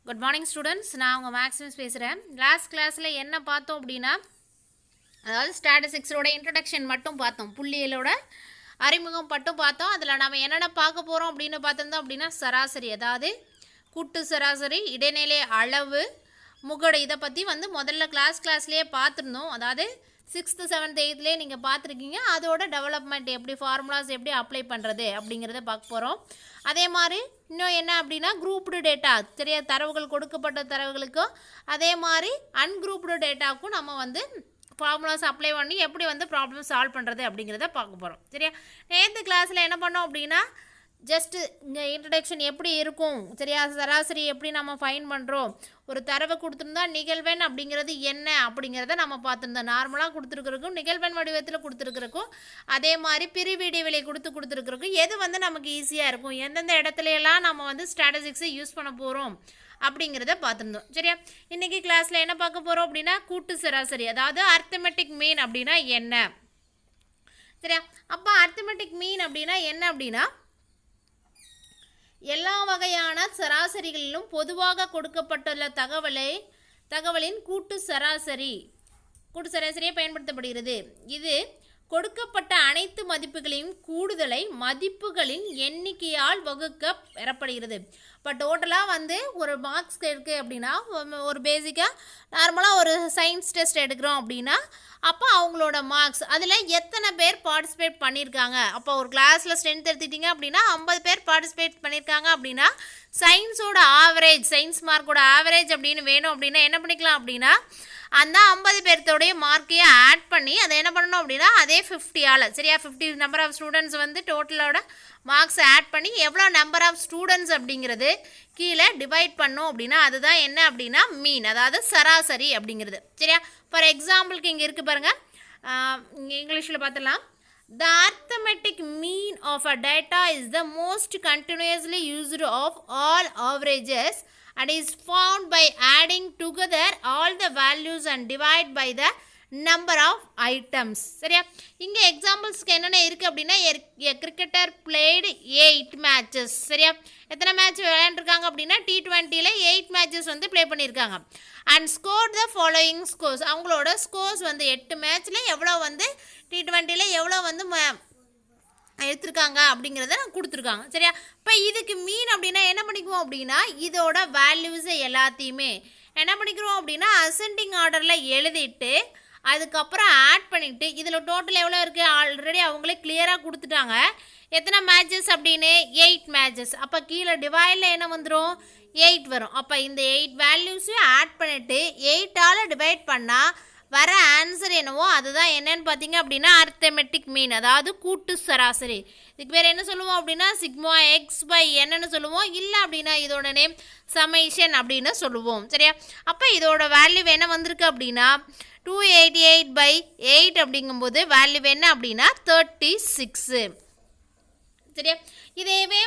Good morning students. நான் உங்கள் Maximus பேசுகிறேன். லாஸ்ட் கிளாஸில் என்ன பார்த்தோம் அப்படின்னா, அதாவது ஸ்டாட்டிஸ்டிக்ஸோட இன்ட்ரடக்ஷன் மட்டும் பார்த்தோம், புள்ளியலோட அறிமுகம் மட்டும் பார்த்தோம். அதில் நம்ம என்னென்ன பார்க்க போகிறோம் அப்படின்னு பார்த்துருந்தோம் அப்படின்னா, சராசரி, அதாவது கூட்டு சராசரி, இடைநிலை அளவு, முகடு, இதை பற்றி முதல்ல கிளாஸ்லேயே பார்த்துருந்தோம். அதாவது 6th 7th 8thலேயே நீங்கள் பார்த்துருக்கீங்க. அதோட டெவலப்மெண்ட் எப்படி, ஃபார்முலாஸ் எப்படி அப்ளை பண்ணுறது அப்படிங்கிறத பார்க்க போகிறோம். அதே மாதிரி இன்னும் என்ன அப்படின்னா, குரூப்டு டேட்டா, சரியா, தரவுகள் கொடுக்கப்பட்ட தரவுகளுக்கும் அதே மாதிரி அன்குரூப்டு டேட்டாவுக்கும் நம்ம ஃபார்முலாஸ் அப்ளை பண்ணி எப்படி ப்ராப்ளம் சால்வ் பண்ணுறது அப்படிங்கிறத பார்க்க போகிறோம். சரியா, நேற்று கிளாஸில் என்ன பண்ணோம் அப்படின்னா, ஜஸ்ட்டு இங்கே இன்ட்ரடக்ஷன் எப்படி இருக்கும், சரியா, சராசரி எப்படி நம்ம ஃபைன் பண்ணுறோம், ஒரு தரவை கொடுத்துருந்தா நிகழ்வெண் அப்படிங்கிறது என்ன அப்படிங்கிறத நம்ம பார்த்துருந்தோம். நார்மலாக கொடுத்துருக்குறக்கும், நிகழ்வெண் வடிவத்தில் கொடுத்துருக்குறக்கும், அதே மாதிரி பிரிவு இடைவெளி கொடுத்துருக்குறக்கும் எது நமக்கு ஈஸியாக இருக்கும், எந்தெந்த இடத்துலையெல்லாம் நம்ம ஸ்டாட்டிஸ்டிக்ஸை யூஸ் பண்ண போகிறோம் அப்படிங்கிறத பார்த்துருந்தோம். சரியா, இன்றைக்கி கிளாஸில் என்ன பார்க்க போகிறோம் அப்படின்னா, கூட்டு சராசரி, அதாவது அர்த்தமெட்டிக் மீன் அப்படின்னா என்ன. சரியா, அப்போ அர்த்தமெட்டிக் மீன் அப்படின்னா என்ன அப்படின்னா, எல்லா வகையான சராசரிகளிலும் பொதுவாக கொடுக்கப்பட்டுள்ள தகவலின் கூட்டு சராசரியை பயன்படுத்தப்படுகிறது. இது கொடுக்கப்பட்ட அனைத்து மதிப்புகளையும் கூடுதலை மதிப்புகளின் எண்ணிக்கையால் வகுக்க பெறப்படுகிறது. இப்போ டோட்டலாக ஒரு மார்க்ஸ் இருக்குது அப்படின்னா, ஒரு பேசிக்காக நார்மலாக ஒரு சயின்ஸ் டெஸ்ட் எடுக்கிறோம் அப்படின்னா, அப்போ அவங்களோட மார்க்ஸ் அதில் எத்தனை பேர் பார்ட்டிசிபேட் பண்ணியிருக்காங்க. அப்போ ஒரு கிளாஸில் ஸ்ட்ரென்த் எடுத்துக்கிட்டிங்க அப்படின்னா 50 பேர் பார்ட்டிசிபேட் பண்ணியிருக்காங்க அப்படின்னா, சயின்ஸோட ஆவரேஜ், சயின்ஸ் மார்க்கோட ஆவரேஜ் அப்படின்னு வேணும் அப்படின்னா என்ன பண்ணிக்கலாம் அப்படின்னா, அந்த 50 பேர்த்தோடைய மார்க்கையும் ஆட் பண்ணி அதை என்ன பண்ணணும் அப்படின்னா, அதே 50ஆல், சரியா, 50 நம்பர் ஆஃப் ஸ்டூடெண்ட்ஸ் டோட்டலோட மார்க்ஸ் ஆட் பண்ணி எவ்வளோ நம்பர் ஆஃப் ஸ்டூடெண்ட்ஸ் அப்படிங்கிறது கீழே டிவைட் பண்ணோம் அப்படின்னா அதுதான் என்ன அப்படின்னா மீன், அதாவது சராசரி அப்படிங்கிறது. சரியா, ஃபார் எக்ஸாம்பிளுக்கு இங்கே இருக்குது பாருங்கள், இங்கே இங்கிலீஷில் பார்த்துடலாம். The arithmetic mean of a data is the most continuously used of all averages and is found by adding together all the values and divide by the number of items. சரியா, இங்கே எக்ஸாம்பிள்ஸ்க்கு என்னென்ன இருக்குது அப்படின்னா, கிரிக்கெட்டர் பிளேடு 8 மேட்சஸ். சரியா, எத்தனை match விளையாண்டுருக்காங்க அப்படின்னா, T20ல் 8 matches play பண்ணியிருக்காங்க. And score the following scores, அவங்களோட ஸ்கோர்ஸ் 8 மேட்ச்சில் எவ்வளோ T20ல் எவ்வளோ எடுத்திருக்காங்க அப்படிங்கிறத கொடுத்துருக்காங்க. சரியா, இப்போ இதுக்கு மீன் அப்படின்னா என்ன பண்ணிக்குவோம் அப்படின்னா, இதோட வேல்யூஸை எல்லாத்தையுமே என்ன பண்ணிக்கிறோம் அப்படின்னா, அசெண்டிங் ஆர்டரில் எழுதிட்டு அதுக்கப்புறம் ஆட் பண்ணிவிட்டு, இதில் டோட்டல் எவ்வளோ இருக்குது ஆல்ரெடி அவங்களே கிளியராக கொடுத்துட்டாங்க, எத்தனை மேட்சஸ் அப்படின்னு 8 மேட்சஸ். அப்போ கீழே டிவைடில் என்ன வந்துடும், 8 வரும். அப்போ இந்த 8 வேல்யூஸையும் ஆட் பண்ணிவிட்டு 8ஆல் டிவைட் பண்ணால் வர ஆன்சர் என்னவோ அதுதான் என்னன்னு பார்த்தீங்க அப்படின்னா அர்த்தமெட்டிக் மீன், அதாவது கூட்டு சராசரி. இதுக்கு பேர் என்ன சொல்லுவோம் அப்படின்னா, சிக்மா எக்ஸ் பை என்னன்னு சொல்லுவோம், இல்லை அப்படின்னா இதோட நேம் சமேஷன் அப்படின்னு சொல்லுவோம். சரியா, அப்போ இதோட வேல்யூ என்ன வந்திருக்கு அப்படின்னா 288/8 அப்படிங்கும்போது வேல்யூ என்ன அப்படின்னா 36. சரியா, இதேவே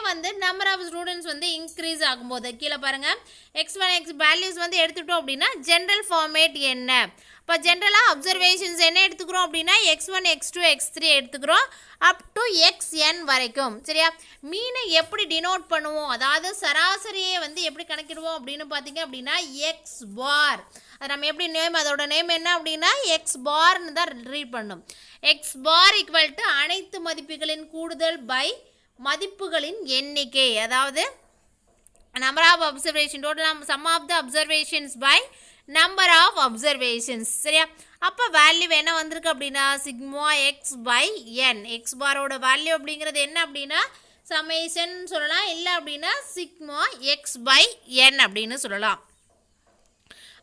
நம்பர் ஆஃப் ஸ்டூடெண்ட்ஸ் இன்க்ரீஸ் ஆகும்போது கீழே பாருங்கள், x1 x வேல்யூஸ் எடுத்துட்டோம் அப்படின்னா ஜென்ரல் ஃபார்மேட் என்ன. இப்போ ஜென்ரலாக அப்சர்வேஷன்ஸ் என்ன எடுத்துக்கிறோம் அப்படின்னா, x1 x2 x3 எடுத்துக்கிறோம் அப் டு xn வரைக்கும். சரியா, மீனை எப்படி டினோட் பண்ணுவோம், அதாவது சராசரியை எப்படி கணக்கிடுவோம் அப்படின்னு பார்த்தீங்க அப்படின்னா எக்ஸ் பார். அது நம்ம எப்படி நேம், அதோட நேம் என்ன அப்படின்னா எக்ஸ் பார்னு தான் ரீட் பண்ணும். எக்ஸ் பார் ஈக்குவல் டு அனைத்து மதிப்புகளின் கூடுதல் பை மதிப்புகளின் எண்ணிக்கை, அதாவது number of observation, total sum of the observations by number of observations. சரியா, அப்போ வேல்யூ என்ன வந்திருக்கு அப்படின்னா sigma x by n. X பாரோட வேல்யூ அப்படிங்கிறது என்ன அப்படின்னா சமேஷன் சொல்லலாம், இல்லை அப்படின்னா சிக்மா எக்ஸ் பை என் அப்படின்னு சொல்லலாம்.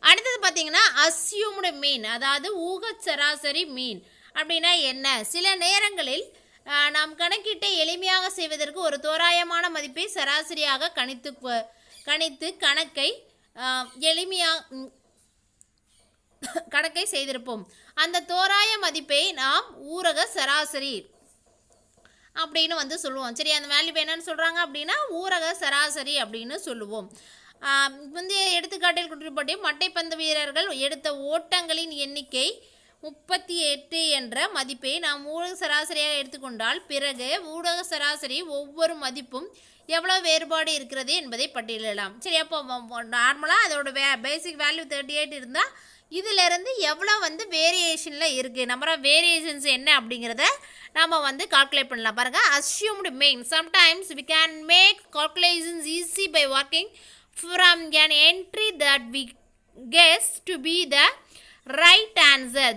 அடுத்தது பார்த்தீங்கன்னா அஸ்யூம்டு மீன், அதாவது ஊக சராசரி மீன் அப்படின்னா என்ன. சில நேரங்களில் நாம் கணக்கீட்டை எளிமையாக செய்வதற்கு ஒரு தோராயமான மதிப்பை சராசரியாக கணித்து கணக்கை செய்திருப்போம். அந்த தோராய மதிப்பை நாம் ஊரக சராசரி அப்படின்னு சொல்லுவோம். சரி, அந்த வேல்யூ என்னன்னு சொல்கிறாங்க அப்படின்னா ஊரக சராசரி அப்படின்னு சொல்லுவோம். முந்தைய எடுத்துக்காட்டில் குறிப்பிட்ட மட்டைப்பந்து வீரர்கள் எடுத்த ஓட்டங்களின் எண்ணிக்கை 38 என்ற மதிப்பை நாம் ஊடக சராசரியாக எடுத்துக்கொண்டால் பிறகு ஊடக சராசரி ஒவ்வொரு மதிப்பும் எவ்வளோ வேறுபாடு இருக்கிறது என்பதை பட்டியலிடலாம். சரி, அப்போ நார்மலாக அதோட பேசிக் வேல்யூ 38 இருந்தால் இதிலிருந்து எவ்வளோ வந்து வேரியேஷனில் இருக்குது, நம்பர் ஆஃப் வேரியேஷன்ஸ் என்ன அப்படிங்கிறத நம்ம வந்து கால்குலேட் பண்ணலாம். பாருங்கள், assumed mean. Sometimes we can make calculations easy by working from an entry that we guess to be the right answer.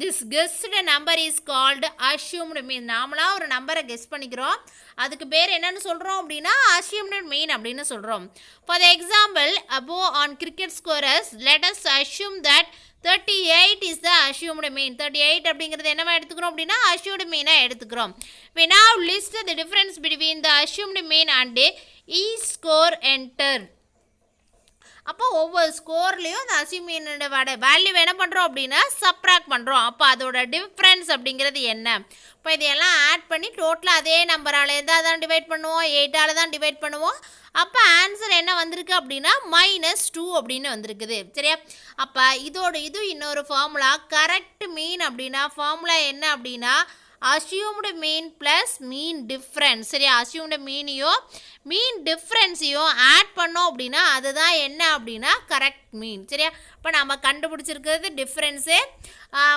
This guessed number is called assumed mean. நாமளாக ஒரு நம்பரை guess பண்ணிக்கிறோம், அதுக்கு பேர் என்னன்னு சொல்கிறோம் அப்படின்னா assumed mean அப்படின்னு சொல்கிறோம். For the example above on cricket scorers, let us assume that 38 is the assumed mean. 38 அப்படிங்கிறது என்னவா எடுத்துக்கிறோம் அப்படின்னா assumed mean எடுத்துக்கிறோம். We now list the difference between the assumed mean and each score entered. அப்போ ஒவ்வொரு ஸ்கோர்லேயும் அந்த அஸ்யூம்டு வேல்யூ என்ன பண்ணுறோம் அப்படின்னா சப்ராக்ட் பண்ணுறோம். அப்போ அதோட டிஃப்ரென்ஸ் அப்படிங்கிறது என்ன? இப்போ இதையெல்லாம் ஆட் பண்ணி டோட்டலாக அதே நம்பரால் எதாவது தான் டிவைட் பண்ணுவோம், 8ஆல் தான் டிவைட் பண்ணுவோம். அப்போ ஆன்சர் என்ன வந்திருக்கு அப்படின்னா -2 அப்படின்னு வந்திருக்குது. சரியா? அப்போ இது இன்னொரு ஃபார்முலா. கரெக்ட் மீன் அப்படின்னா ஃபார்முலா என்ன அப்படின்னா அஸ்யூம்டு மீன் ப்ளஸ் மீன் டிஃப்ரென்ஸ். சரியா? அஸ்யூம்டு மீனையும் மீன் டிஃப்ரென்ஸையும் ஆட் பண்ணோம் அப்படின்னா அதுதான் என்ன அப்படின்னா கரெக்ட் மீன். சரியா? இப்போ நம்ம கண்டுபிடிச்சிருக்கிறது டிஃப்ரென்ஸு,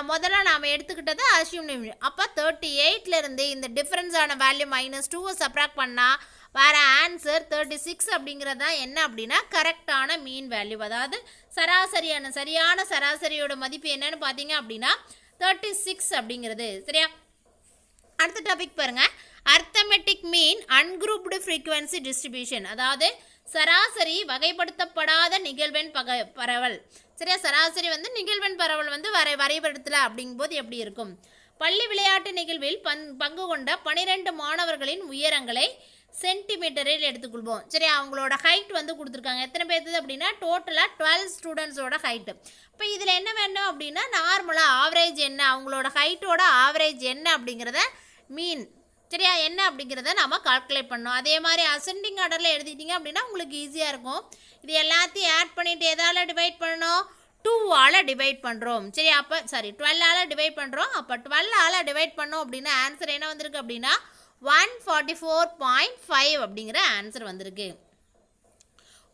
முதல்ல நாம் எடுத்துக்கிட்டது அஸ்யூம்டு மீன். அப்போ 38லேருந்து இந்த டிஃப்ரென்ஸான வேல்யூ -2 சப்ராக்ட் பண்ணால் வேறு ஆன்சர் 36 அப்படிங்கிறது தான் என்ன அப்படின்னா கரெக்டான மீன் வேல்யூ. அதாவது சரியான சராசரியோட மதிப்பு என்னன்னு பார்த்தீங்க அப்படின்னா 36 அப்படிங்கிறது. சரியா? அடுத்த டாபிக் பாருங்க, அர்த்தமெட்டிக் மீன் அன்குரூப்டு ஃப்ரீக்வன்சி டிஸ்ட்ரிபியூஷன். அதாவது சராசரி வகைப்படுத்தப்படாத நிகழ்வெண் பரவல். சரியா? சராசரி வந்து நிகழ்வெண் பரவல் வந்து வரைபடத்தில் அப்படிங்கும்போது எப்படி இருக்கும்? பள்ளி விளையாட்டு நிகழ்வில் பங்கு கொண்ட 12 மாணவர்களின் உயரங்களை சென்டிமீட்டரில் எடுத்துக்கொள்வோம். சரி, அவங்களோட ஹைட் வந்து கொடுத்துருக்காங்க. எத்தனை பேர்த்து அப்படின்னா டோட்டலாக 12 ஸ்டூடெண்ட்ஸோட ஹைட்டு. இப்போ இதில் என்ன வேணும் அப்படின்னா நார்மலாக ஆவரேஜ் என்ன, அவங்களோட ஹைட்டோட ஆவரேஜ் என்ன அப்படிங்கிறத மீன். சரியா? என்ன அப்படிங்கிறத நம்ம கால்குலேட் பண்ணோம். அதே மாதிரி அசெண்டிங் ஆர்டரில் எழுதிட்டீங்க அப்படின்னா உங்களுக்கு ஈஸியாக இருக்கும். இது எல்லாத்தையும் ஆட் பண்ணிவிட்டு எதால் டிவைட் பண்ணணும்? 2ஆல் டிவைட் பண்ணுறோம். சரி, அப்போ 12ஆல் டிவைட் பண்ணுறோம். அப்போ 12ஆல் டிவைட் பண்ணோம் அப்படின்னா ஆன்சர் என்ன வந்திருக்கு அப்படின்னா 144.5 அப்படிங்கிற ஆன்சர் வந்திருக்கு.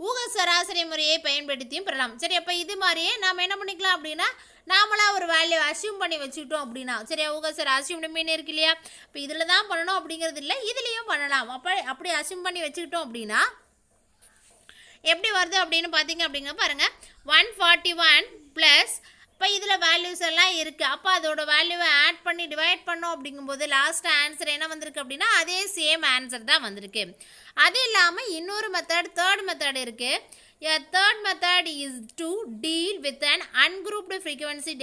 ஊக சராசரி முறையை பயன்படுத்தியும் பெறலாம். சரி, அப்போ இது மாதிரியே நாம் என்ன பண்ணிக்கலாம் அப்படின்னா நாமளாக ஒரு வேல்யூ அஸ்யூம் பண்ணி வச்சுக்கிட்டோம் அப்படின்னா, சரியா? ஊக அஸ்யூம்டு மீன் இருக்கு இல்லையா? இப்போ இதில் தான் பண்ணணும் அப்படிங்கிறது இல்லை, இதுலேயும் பண்ணலாம். அப்படி அஸ்யூம் பண்ணி வச்சுக்கிட்டோம் அப்படின்னா எப்படி வருது அப்படின்னு பார்த்தீங்க அப்படிங்க பாருங்கள், 141 ப்ளஸ் இப்போ இதில் வேல்யூஸ் எல்லாம் இருக்குது. அப்போ அதோட வேல்யூவை ஆட் பண்ணி டிவைட் பண்ணோம் அப்படிங்கும்போது லாஸ்ட் ஆன்சர் என்ன வந்திருக்கு அப்படின்னா அதே சேம் ஆன்சர் தான் வந்திருக்கு. அது இல்லாமல் இன்னொரு தேர்ட் மெத்தட் இருக்குது. A third method is to deal with an ungrouped frequency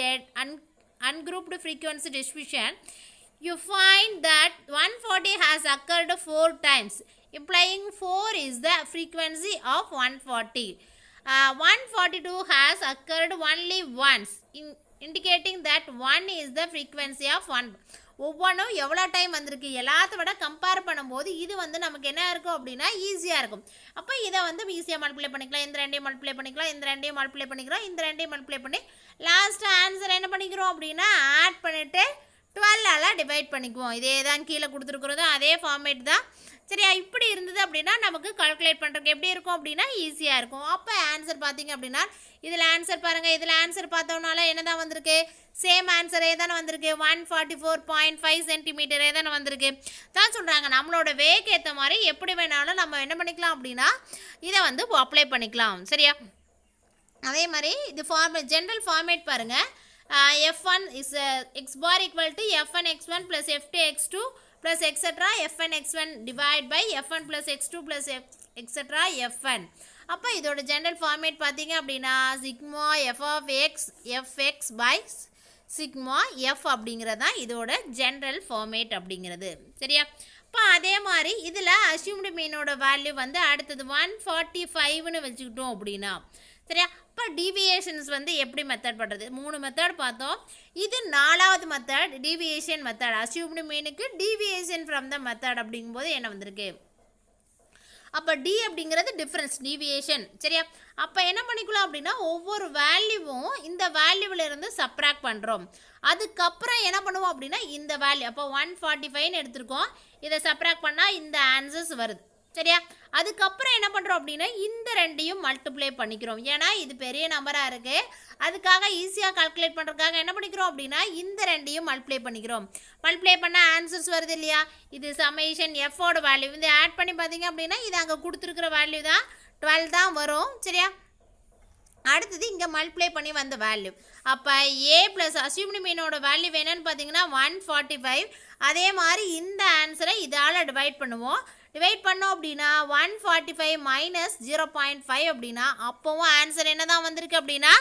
distribution. You find that 140 has occurred 4 times, implying 4 is the frequency of 140. 142 has occurred only once, indicating that 1 is the frequency of 1. ஒவ்வொன்றும் எவ்வளோ time வந்திருக்கு எல்லாத்த விட compare பண்ணும்போது இது வந்து நமக்கு என்ன இருக்கும் அப்படின்னா ஈஸியாக இருக்கும். அப்போ இதை வந்து ஈஸியாக மல்டிப்ளை பண்ணிக்கலாம், இந்த ரெண்டையும் மல்டிப்ளை பண்ணிக்கலாம், இந்த ரெண்டையும் மல்டிப்ளை பண்ணிக்கிறோம், இந்த ரெண்டையும் மல்டிப்ளை பண்ணி லாஸ்ட்டு ஆன்சர் என்ன பண்ணிக்கிறோம் அப்படின்னா ஆட் பண்ணிவிட்டு 12ஆல் டிவைட் பண்ணிக்குவோம். இதே தான் கீழே கொடுத்துருக்குறதும் அதே ஃபார்மேட் தான். சரியா? இப்படி இருந்தது அப்படின்னா நமக்கு கால்குலேட் பண்ணுறதுக்கு எப்படி இருக்கும் அப்படின்னா ஈஸியாக இருக்கும். அப்போ ஆன்சர் பார்த்தீங்க அப்படின்னா இதில் ஆன்சர் பாருங்கள், இதில் ஆன்சர் பார்த்தோம்னால என்ன தான் வந்திருக்கு? சேம் ஆன்சரே தானே வந்திருக்கு. 144.5 சென்டிமீட்டரே தானே வந்திருக்கு. தான் சொல்கிறாங்க நம்மளோட வேக்கு ஏற்ற மாதிரி எப்படி வேணாலும் நம்ம என்ன பண்ணிக்கலாம் அப்படின்னா இதை வந்து அப்ளை பண்ணிக்கலாம். சரியா? அதே மாதிரி இது ஜென்ரல் ஃபார்மேட் பாருங்கள். f1 is x bar equal to f1 x1 plus f2 x2 plus etc. fn x1 divide by f1 plus x2 plus etc. fn. அப்போ இதோட ஜென்ரல் ஃபார்மேட் பார்த்தீங்க அப்படின்னா sigma F of X F X by sigma F அப்படிங்கிறது தான் இதோட general format அப்படிங்கிறது. சரியா? இப்போ அதே மாதிரி இதில் அஸ்யூம்டு மீனோட வேல்யூ வந்து அடுத்தது 145ன்னு வச்சுக்கிட்டோம் அப்படின்னா சரியா? இப்போ டீவியேஷன்ஸ் வந்து எப்படி மெத்தட் பண்ணுறது? 3 மெத்தட் பார்த்தோம். இது 4வது மெத்தட் டீவியேஷன் மெத்தட். அஸ்யூம்டு மீனுக்கு டீவியேஷன் ஃப்ரம் த மெத்தட் அப்படிங்கும்போது என்ன வந்திருக்கு? அப்போ டி அப்படிங்கிறது டிஃப்ரென்ஸ் டீவியேஷன். சரியா? அப்போ என்ன பண்ணிக்கலாம் அப்படின்னா ஒவ்வொரு வேல்யூவும் இந்த வேல்யூவில் இருந்து சப்ராக்ட் பண்ணுறோம். அதுக்கப்புறம் என்ன பண்ணுவோம் அப்படின்னா இந்த வேல்யூ அப்போ 145ன்னு எடுத்திருக்கோம். இதை சப்ராக்ட் பண்ணால் இந்த ஆன்சர்ஸ் வருது. சரியா? அதுக்கப்புறம் என்ன பண்ணுறோம் அப்படின்னா இந்த ரெண்டையும் மல்டிப்ளை பண்ணிக்கிறோம். ஏன்னா இது பெரிய நம்பராக இருக்குது. அதுக்காக ஈஸியாக கால்குலேட் பண்ணுறதுக்காக என்ன பண்ணிக்கிறோம் அப்படின்னா இந்த ரெண்டையும் மல்டிப்ளை பண்ணிக்கிறோம். மல்டிப்ளை பண்ணால் ஆன்சர்ஸ் வருது இல்லையா? இது சமேஷன் எஃபோட வேல்யூ. இந்த ஆட் பண்ணி பார்த்தீங்க அப்படின்னா இது அங்கே கொடுத்துருக்குற வேல்யூ தான் 12 தான் வரும். சரியா? அடுத்தது இங்கே மல்டிப்ளை பண்ணி வந்த வேல்யூ. அப்போ ஏ ப்ளஸ் அஸ்யூம்டு மீனோட வேல்யூ என்னன்னு பார்த்தீங்கன்னா 145. அதே மாதிரி இந்த ஆன்சரை இதால் டிவைட் பண்ணுவோம். டிவைட் பண்ணோம் அப்படின்னா 145 மைனஸ் 0.5 அப்படின்னா அப்போவும் ஆன்சர் என்ன தான் வந்திருக்கு அப்படின்னா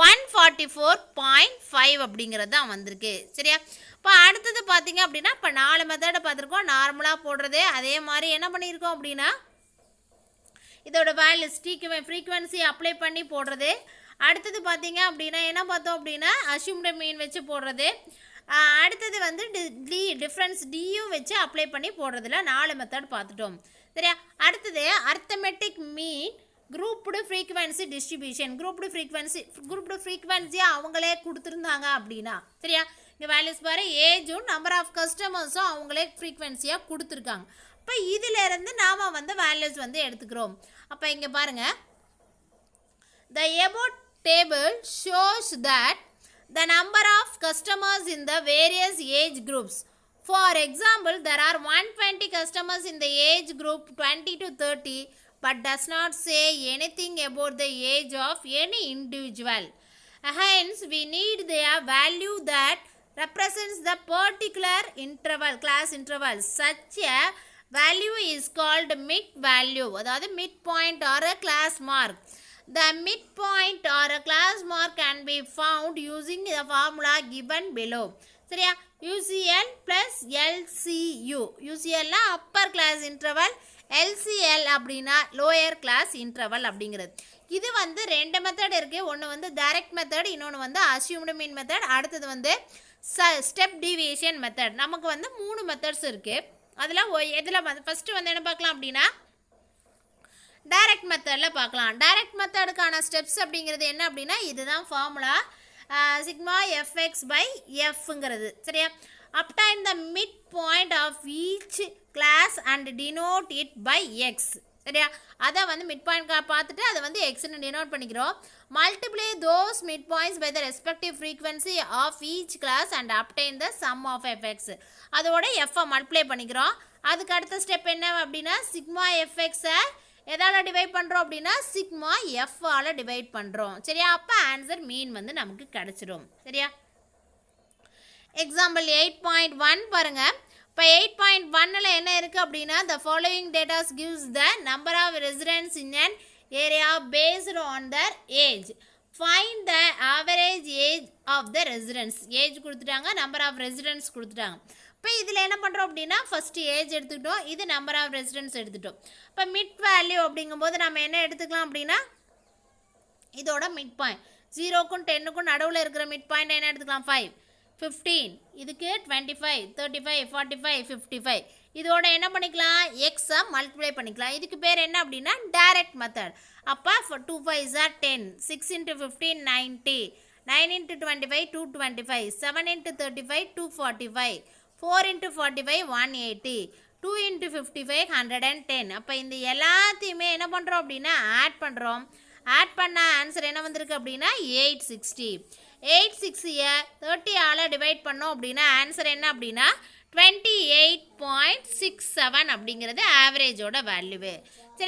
144.5 அப்படிங்கிறது தான் வந்திருக்கு. சரியா? இப்போ அடுத்தது பார்த்தீங்க அப்படின்னா இப்போ 4 மெத்தடை பார்த்துருக்கோம். நார்மலாக போடுறது அதே மாதிரி என்ன பண்ணியிருக்கோம் அப்படின்னா இதோட வேல்யூ ஃப்ரீக்வன்சி அப்ளை பண்ணி போடுறது. அடுத்தது பார்த்தீங்க அப்படின்னா என்ன பார்த்தோம் அப்படின்னா அஸ்யூம்டு மீன் வச்சு போடுறது. அடுத்தது வந்து டிஃப்ரென்ஸ் டியும் வச்சு அப்ளை பண்ணி போடுறதுல 4 மெத்தட் பார்த்துட்டோம். சரியா? அடுத்தது arithmetic mean grouped frequency distribution. Grouped ஃப்ரீக்வன்சியாக அவங்களே கொடுத்துருந்தாங்க அப்படின்னா சரியா? இங்கே வேல்யூஸ் பாரு ஏஜும் நம்பர் ஆஃப் கஸ்டமர்ஸும் அவங்களே ஃப்ரீக்வன்சியாக கொடுத்துருக்காங்க. இப்போ இதிலேருந்து நாம் வந்து வேல்யூஸ் வந்து எடுத்துக்கிறோம். அப்போ இங்கே பாருங்கள் the above table shows that the number of customers in the various age groups. For example, there are 120 customers in the age group 20 to 30 but does not say anything about the age of any individual. Hence, we need the value that represents the particular interval, class interval. Such a value is called mid value, அதாவது midpoint or a class mark. The midpoint or a class mark can be found using the formula given below. சரியா? UCL plus LCU. UCL னா upper class interval, LCL அப்படின்னா lower class interval அப்படிங்கிறது. இது வந்து 2 method இருக்குது. ஒன்று வந்து direct method, இன்னொன்று வந்து அஸ்யூம்டு மீன் மெத்தட், அடுத்தது வந்து ஸ்டெப் டீவியேஷன் மெத்தட். நமக்கு வந்து 3 மெத்தட்ஸ் இருக்குது. அதில் எதில் வந்து ஃபஸ்ட்டு வந்து என்ன பார்க்கலாம் அப்படின்னா டைரக்ட் மெத்தடில் பார்க்கலாம். டைரக்ட் மெத்தடுக்கான ஸ்டெப்ஸ் அப்படிங்கிறது என்ன அப்படின்னா இதுதான் ஃபார்முலா சிக்மா எஃப்எக்ஸ் பை எஃப்ங்கிறது. சரியா? obtain the midpoint of each class and denote it by x. சரியா? அதை வந்து மிட் பாயிண்ட் பார்த்துட்டு அதை வந்து எக்ஸ்ன்னு டினோட் பண்ணிக்கிறோம். Multiply those mid points by the respective frequency of each class and obtain the sum of F X. அதோட F I multiply பண்ணிக்கிறோம். அதுக்கு அடுத்த ஸ்டெப் என்ன அப்படின்னா சிக்மா எஃப்எக்ஸை எதால் டிவைட் பண்ணுறோம் அப்படின்னா சிக்மா எஃப்பால் டிவைட் பண்ணுறோம். சரியா? அப்போ ஆன்சர் மீன் வந்து நமக்கு கிடச்சிடும். சரியா? எக்ஸாம்பிள் 8.1 பாருங்கள். இப்போ 8.1ல் என்ன இருக்குது அப்படின்னா the following data gives the number of residents in an area based on their age. Find the average age of the residents. Age கொடுத்துட்டாங்க, நம்பர் ஆஃப் ரெசிடென்ட்ஸ் கொடுத்துட்டாங்க. இப்போ இதில் என்ன பண்ணுறோம் அப்படின்னா ஃபஸ்ட்டு ஏஜ் எடுத்துக்கிட்டோம், இது நம்பர் ஆஃப் ரெசிடென்ட்ஸ் எடுத்துட்டோம். இப்போ மிட் வேல்யூ அப்படிங்கும்போது நம்ம என்ன எடுத்துக்கலாம் அப்படின்னா இதோட மிட் பாயிண்ட் 0க்கும் 10க்கும் நடுவில் இருக்கிற மிட் பாயிண்ட் என்ன எடுத்துக்கலாம் 5, 15, இதுக்கு 25, 35, 45, 55. இதோட என்ன பண்ணிக்கலாம் எக்ஸை மல்டிப்ளை பண்ணிக்கலாம். இதுக்கு பேர் என்ன அப்படின்னா டைரக்ட் மெத்தட். அப்போ 2 5s are 10, 6 into 15 90, 9 into 25 225, 7 into 35 245, 4 into 45 180, 2 into 55 110. அப்போ இந்த எல்லாத்தையுமே என்ன பண்ணுறோம் அப்படின்னா ஆட் பண்ணுறோம். ஆட் பண்ண ஆன்சர் என்ன வந்திருக்கு அப்படின்னா 860. 860யை 30ஆல் டிவைட் பண்ணோம் அப்படின்னா ஆன்சர் என்ன அப்படின்னா 28.67 அப்படிங்கிறது ஆவரேஜோட வேல்யூவு.